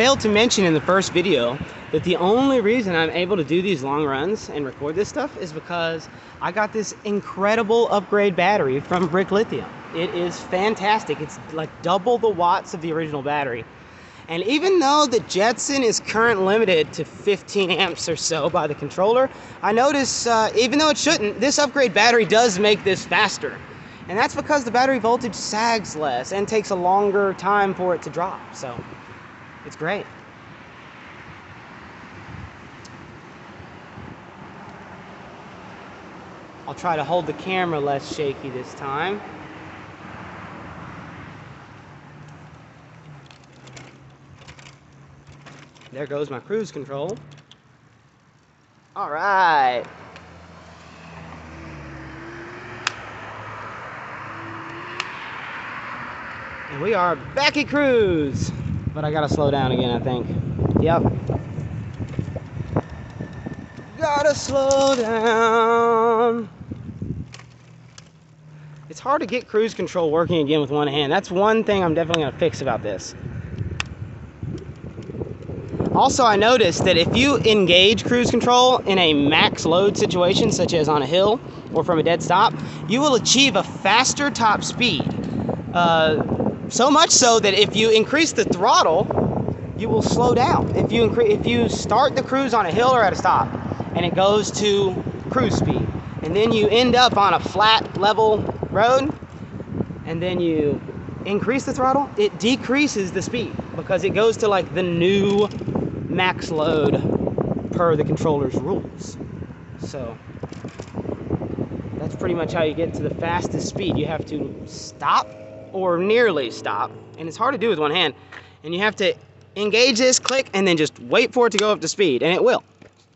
failed to mention in the first video that the only reason I'm able to do these long runs and record this stuff is because I got this incredible upgrade battery from Brick Lithium. It is fantastic. It's like double the watts of the original battery. And even though the Jetson is current limited to 15 amps or so by the controller, I notice, even though it shouldn't, this upgrade battery does make this faster. And that's because the battery voltage sags less and takes a longer time for it to drop. So it's great. I'll try to hold the camera less shaky this time. There goes my cruise control. All right. And we are back at cruise. But I gotta slow down again, I think. Yep. Gotta slow down. It's hard to get cruise control working again with one hand. That's one thing I'm definitely gonna fix about this. Also, I noticed that if you engage cruise control in a max load situation, such as on a hill or from a dead stop, you will achieve a faster top speed. So much so that if you increase the throttle, you will slow down. If you start the cruise on a hill or at a stop, and it goes to cruise speed, and then you end up on a flat level road, and then you increase the throttle, it decreases the speed because it goes to like the new max load per the controller's rules. So that's pretty much how you get to the fastest speed. You have to stop or nearly stop, and it's hard to do with one hand, and you have to engage this, click, and then just wait for it to go up to speed, and it will.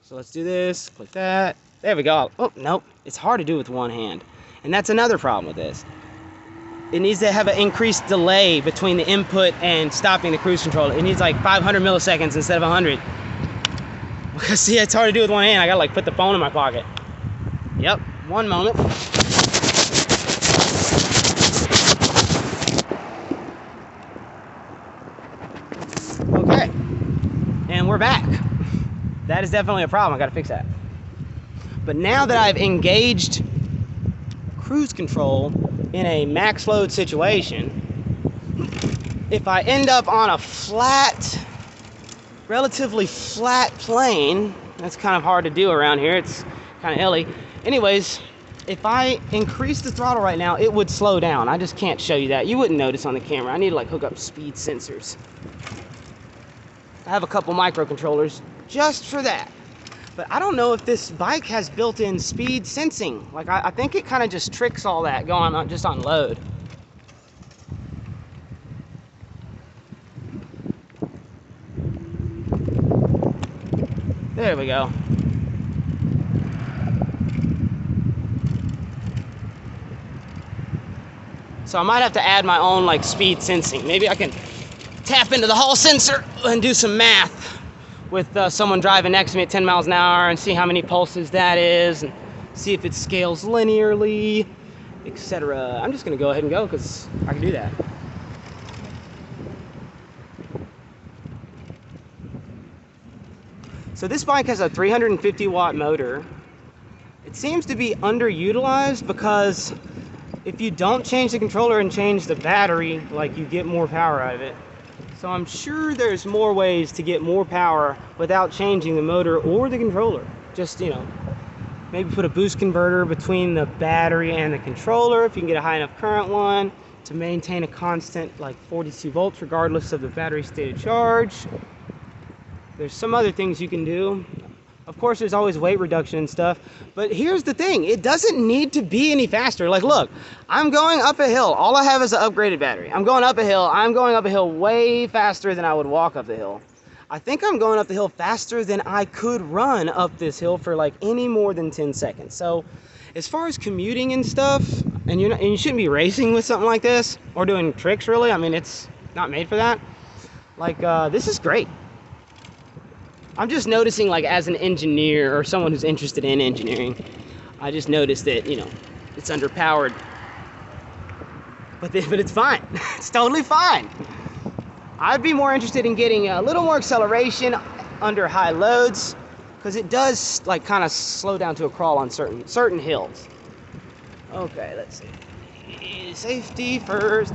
So let's do this, click that, there we go. Oh, nope, it's hard to do with one hand, and that's another problem with this. It needs to have an increased delay between the input and stopping the cruise control. It needs like 500 milliseconds instead of 100. Because see, it's hard to do with one hand. I gotta like put the phone in my pocket. Yep, one moment. Okay, and we're back. That is definitely a problem. I gotta fix that. But now that I've engaged cruise control in a max load situation, if I end up on a flat, relatively flat plane, that's kind of hard to do around here, it's kind of hilly. Anyways, if I increase the throttle right now, it would slow down. I just can't show you that. You wouldn't notice on the camera. I need to like hook up speed sensors. I have a couple microcontrollers just for that. But I don't know if this bike has built-in speed sensing. Like, I think it kind of just tricks all that going on just on load. There we go. So I might have to add my own like speed sensing. Maybe I can tap into the hall sensor and do some math with someone driving next to me at 10 miles an hour and see how many pulses that is and see if it scales linearly, etc. I'm just gonna go ahead and go because I can do that. So this bike has a 350 watt motor. It seems to be underutilized because if you don't change the controller and change the battery, like, you get more power out of it. So I'm sure there's more ways to get more power without changing the motor or the controller. Just, you know, maybe put a boost converter between the battery and the controller if you can get a high enough current one to maintain a constant like 42 volts regardless of the battery state of charge. There's some other things you can do. Of course, there's always weight reduction and stuff, but here's the thing, it doesn't need to be any faster. Like, look, I'm going up a hill. All I have is an upgraded battery. I'm going up a hill way faster than I would walk up the hill. I think I'm going up the hill faster than I could run up this hill for like any more than 10 seconds. So as far as commuting and stuff, and you shouldn't be racing with something like this or doing tricks really. I mean, it's not made for that. Like, this is great. I'm just noticing, like, as an engineer or someone who's interested in engineering, I just noticed that, you know, it's underpowered. But it's fine. It's totally fine. I'd be more interested in getting a little more acceleration under high loads, because it does like kind of slow down to a crawl on certain hills. Okay, let's see. Safety first.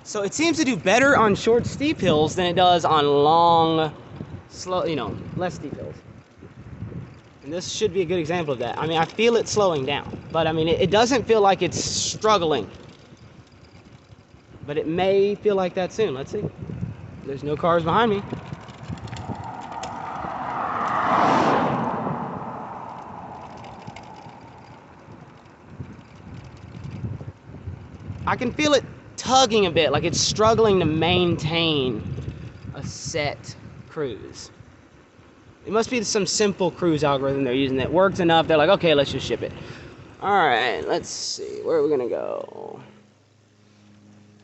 So it seems to do better on short, steep hills than it does on long, slow, less steep hills. And this should be a good example of that. I mean, I feel it slowing down, but I mean, it doesn't feel like it's struggling. But it may feel like that soon. Let's see. There's no cars behind me. I can feel it tugging a bit, like it's struggling to maintain a set cruise. It must be some simple cruise algorithm they're using that works enough. They're like, okay, let's just ship it. All right, let's see. Where are we gonna go?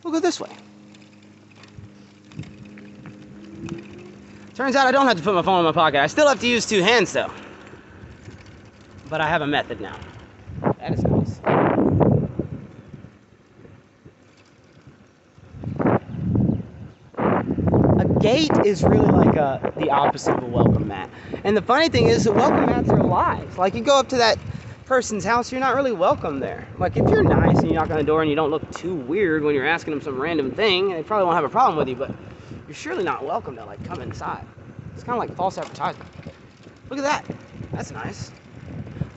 We'll go this way. Turns out I don't have to put my phone in my pocket. I still have to use two hands though. But I have a method now. That is nice. A gate is really like the opposite of a welcome mat. And the funny thing is that welcome mats are alive. Like you go up to that person's house, you're not really welcome there. Like if you're nice and you knock on the door and you don't look too weird when you're asking them some random thing, they probably won't have a problem with you, but you're surely not welcome to like come inside. It's kind of like false advertisement. Look at that. That's nice.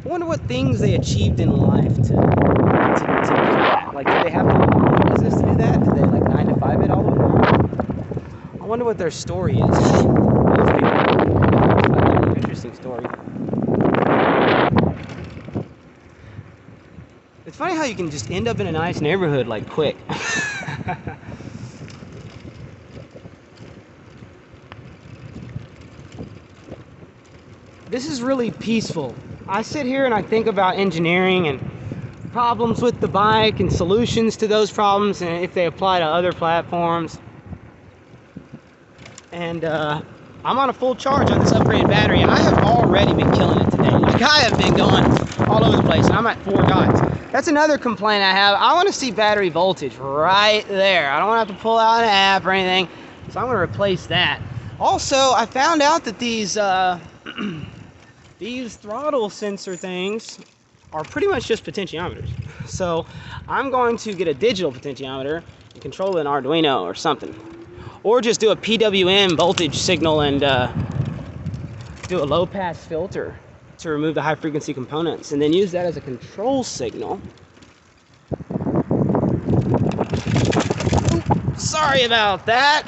I wonder what things they achieved in life to do that. Like, did they have to own a business to do that? Did they like 9 to 5 it all the way there? I wonder what their story is. Those people. That's like an interesting story. It's funny how you can just end up in a nice neighborhood like quick. This is really peaceful. I sit here and I think about engineering and problems with the bike and solutions to those problems and if they apply to other platforms. And I'm on a full charge on this upgraded battery. I have already been killing it today. Like I have been going all over the place and I'm at 4 dots. That's another complaint I have. I want to see battery voltage right there. I don't want to have to pull out an app or anything. So I'm going to replace that. Also, I found out that these these throttle sensor things are pretty much just potentiometers. So I'm going to get a digital potentiometer and control an Arduino or something. Or just do a PWM voltage signal and do a low pass filter to remove the high frequency components and then use that as a control signal. Ooh, sorry about that.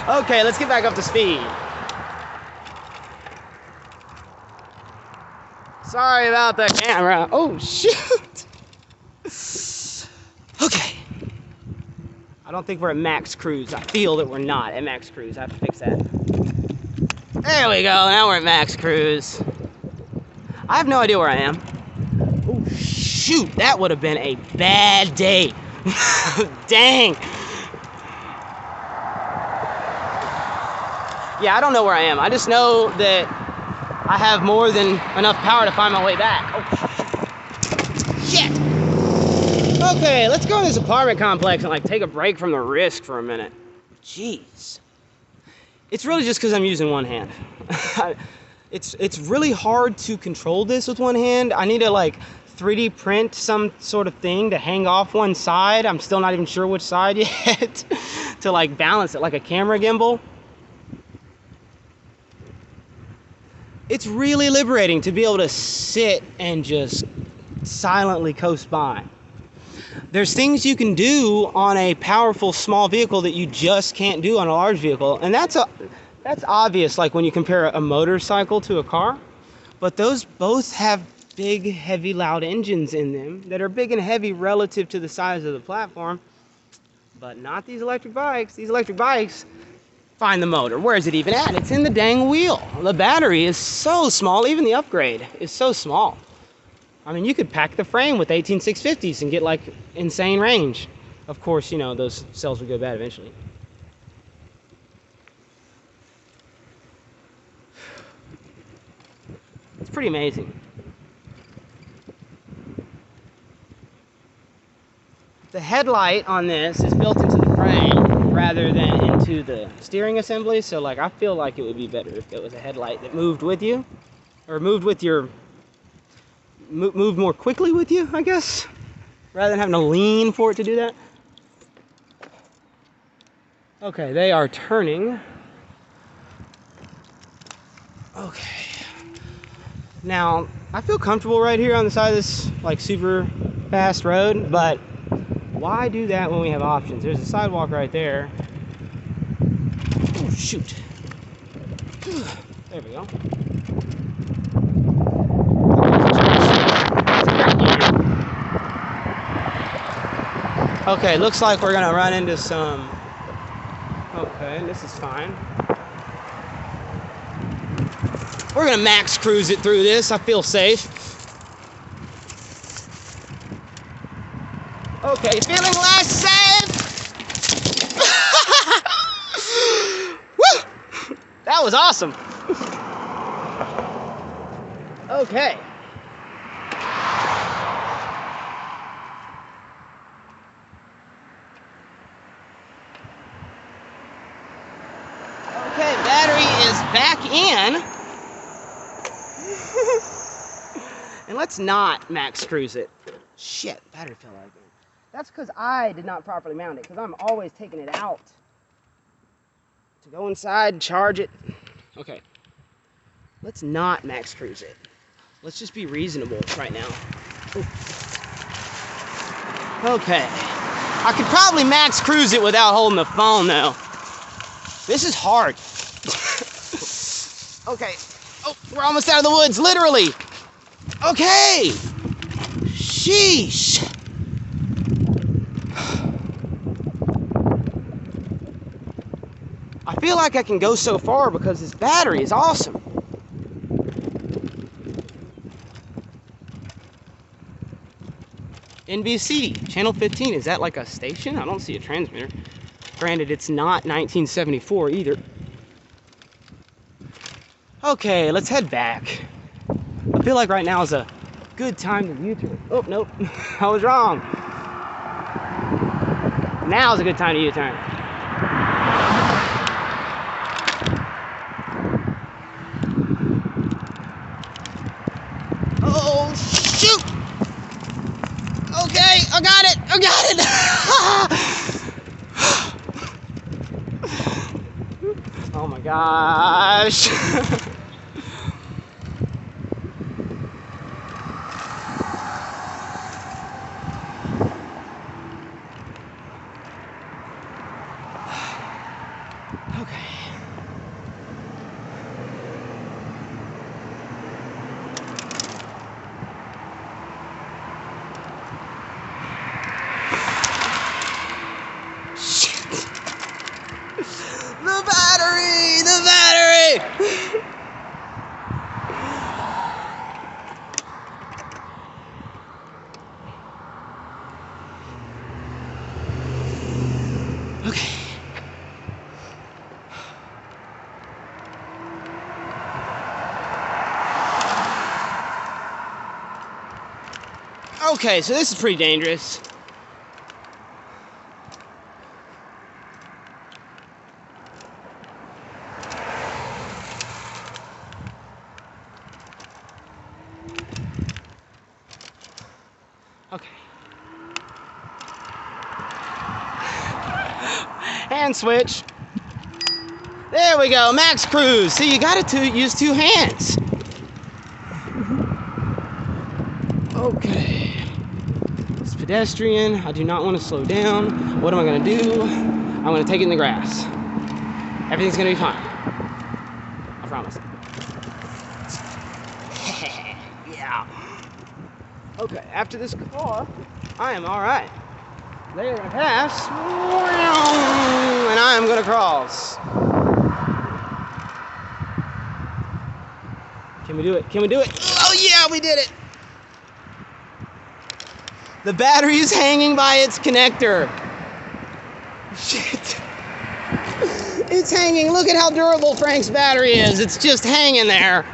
Okay, let's get back up to speed. Sorry about the camera. Oh, shoot. Okay. I don't think we're at max cruise. I feel that we're not at max cruise. I have to fix that. There we go. Now we're at max cruise. I have no idea where I am. Oh, shoot. That would have been a bad day. Dang. Yeah, I don't know where I am. I just know that I have more than enough power to find my way back. Oh, shit. Okay, let's go in this apartment complex and like take a break from the risk for a minute. Jeez. It's really just because I'm using one hand. It's really hard to control this with one hand. I need to like 3D print some sort of thing to hang off one side. I'm still not even sure which side yet to like balance it like a camera gimbal. It's really liberating to be able to sit and just silently coast by. There's things you can do on a powerful small vehicle that you just can't do on a large vehicle, and that's obvious, like when you compare a motorcycle to a car. But those both have big, heavy, loud engines in them that are big and heavy relative to the size of the platform, but not these electric bikes. These electric bikes find the motor. Where is it even at? It's in the dang wheel. The battery is so small. Even the upgrade is so small. I mean, you could pack the frame with 18650s and get like insane range. Of course, you know, those cells would go bad eventually. It's pretty amazing. the headlight on this is built into the frame rather than into the steering assembly. So like, I feel like it would be better if it was a headlight that moved with you, or moved with your, moved more quickly with you, I guess, rather than having to lean for it to do that. Okay, they are turning. Okay. Now, I feel comfortable right here on the side of this like super fast road, but why do that when we have options? There's a sidewalk right there. Oh, shoot. There we go. Okay, looks like we're gonna run into some. Okay, this is fine. We're gonna max cruise it through this. I feel safe. Okay, feeling less safe. Woo! That was awesome. Okay. Okay, battery is back in. And let's not max cruise it. Shit, battery fell out again. That's because I did not properly mount it, because I'm always taking it out to go inside and charge it. Okay, let's not max cruise it. Let's just be reasonable right now. Ooh. Okay, I could probably max cruise it without holding the phone though. This is hard. Okay, oh, we're almost out of the woods, literally. Okay, sheesh. I feel like I can go so far because this battery is awesome. NBC, channel 15, is that like a station? I don't see a transmitter. Granted, it's not 1974 either. Okay, let's head back. I feel like right now is a good time to U-turn. Oh, nope, I was wrong. Now is a good time to U-turn. Oh, shoot! Okay, I got it! I got it! Oh my gosh! Okay. The battery! The battery! Okay. Okay, so this is pretty dangerous. Okay. Hand switch. There we go, max cruise. See, you gotta use two hands. Okay. It's pedestrian. I do not want to slow down. What am I gonna do? I'm gonna take it in the grass. Everything's gonna be fine. I promise. Yeah. Okay, after this car, I am all right. They are gonna pass, and I am gonna cross. Can we do it? Can we do it? Oh yeah, we did it! The battery is hanging by its connector. Shit. It's hanging. Look at how durable Frank's battery is. It's just hanging there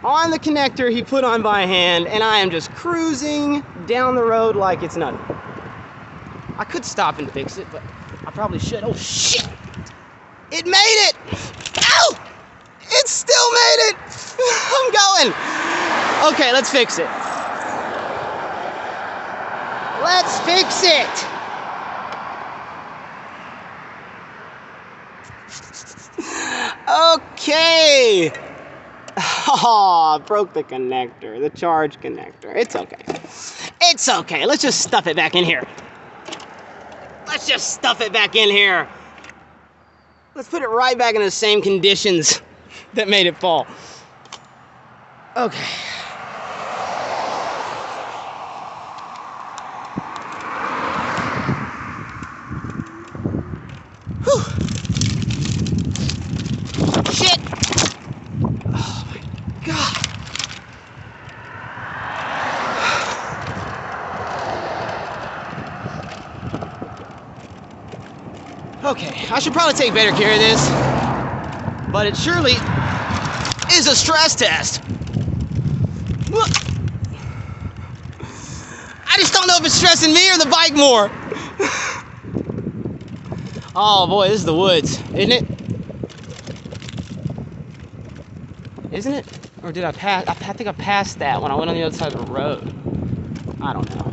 on the connector he put on by hand, and I am just cruising down the road like it's nothing. I could stop and fix it, but I probably should. Oh, shit! It made it! Ow! It still made it! I'm going! Okay, let's fix it. Let's fix it! Okay! Oh, broke the connector, the charge connector. It's okay. It's okay. Let's just stuff it back in here. Let's just stuff it back in here. Let's put it right back in the same conditions that made it fall. Okay. Whew. Shit! Oh my God. Okay, I should probably take better care of this, but it surely is a stress test. I just don't know if it's stressing me or the bike more. Oh boy, this is the woods, isn't it? Isn't it? Or did I pass? I think I passed that when I went on the other side of the road. I don't know.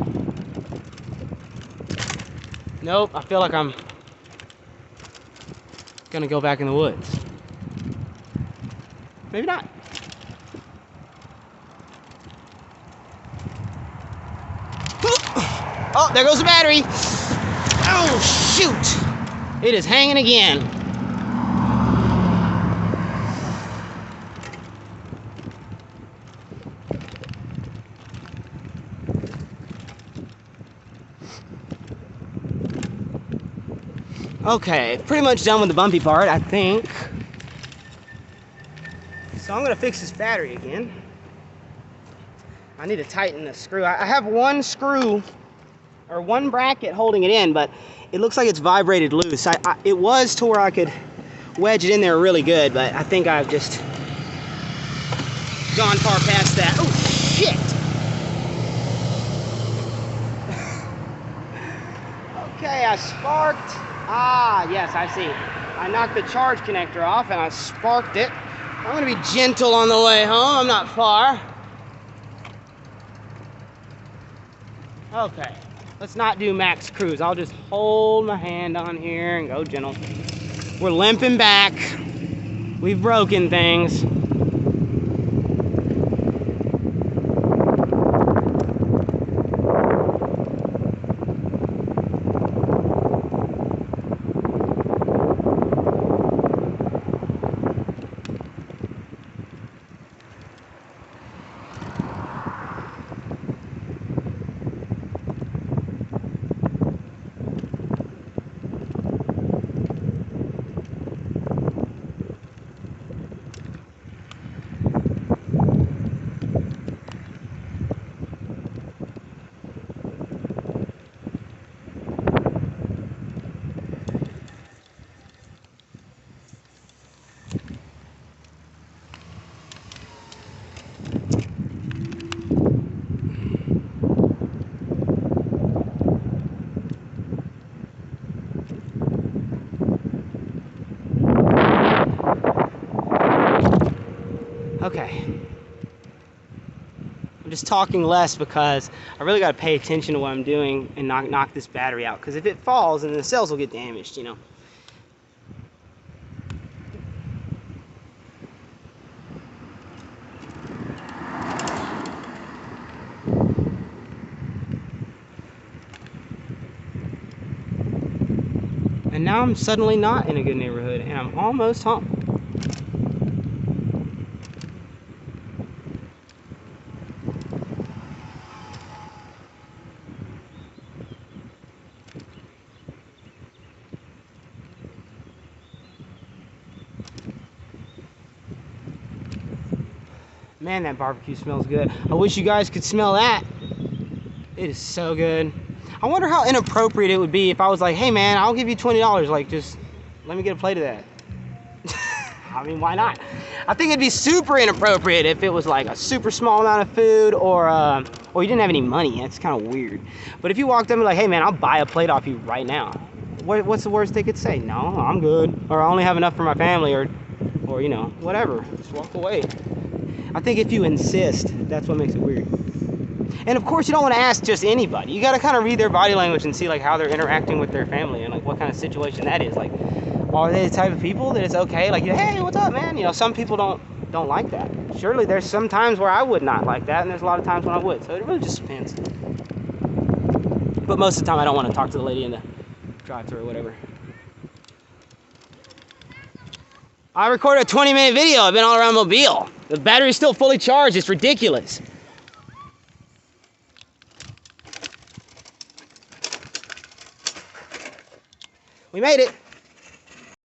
Nope, I feel like I'm gonna go back in the woods. Maybe not. Oh, there goes the battery. Oh, shoot. It is hanging again. Okay, pretty much done with the bumpy part, I think. So I'm gonna fix this battery again. I need to tighten the screw. I have one screw, or one bracket holding it in, but it looks like it's vibrated loose. It was to where I could wedge it in there really good, but I think I've just gone far past that. Oh, shit! Okay, I sparked. Ah, yes, I see. I knocked the charge connector off and I sparked it. I'm gonna be gentle on the way home. I'm not far. Okay, let's not do max cruise. I'll just hold my hand on here and go gentle. We're limping back. We've broken things. Okay. I'm just talking less because I really got to pay attention to what I'm doing and knock this battery out. Because if it falls, then the cells will get damaged, you know. And now I'm suddenly not in a good neighborhood, and I'm almost home. Man, that barbecue smells good. I wish you guys could smell that. It is so good. I wonder how inappropriate it would be if I was like, hey man, I'll give you $20. Like, just let me get a plate of that. I mean, why not? I think it'd be super inappropriate if it was like a super small amount of food, or you didn't have any money. That's kind of weird. But if you walked up and be like, hey man, I'll buy a plate off you right now. What's the worst they could say? No, I'm good. Or I only have enough for my family, or you know, whatever. Just walk away. I think if you insist, that's what makes it weird. And of course, you don't want to ask just anybody. You got to kind of read their body language and see like how they're interacting with their family and like what kind of situation that is. Like, are they the type of people that it's okay? Like, hey, what's up, man? You know, some people don't like that. Surely there's some times where I would not like that, and there's a lot of times when I would. So it really just depends. But most of the time, I don't want to talk to the lady in the drive-thru or whatever. I recorded a 20-minute video. I've been all around Mobile. The battery's still fully charged. It's ridiculous. We made it.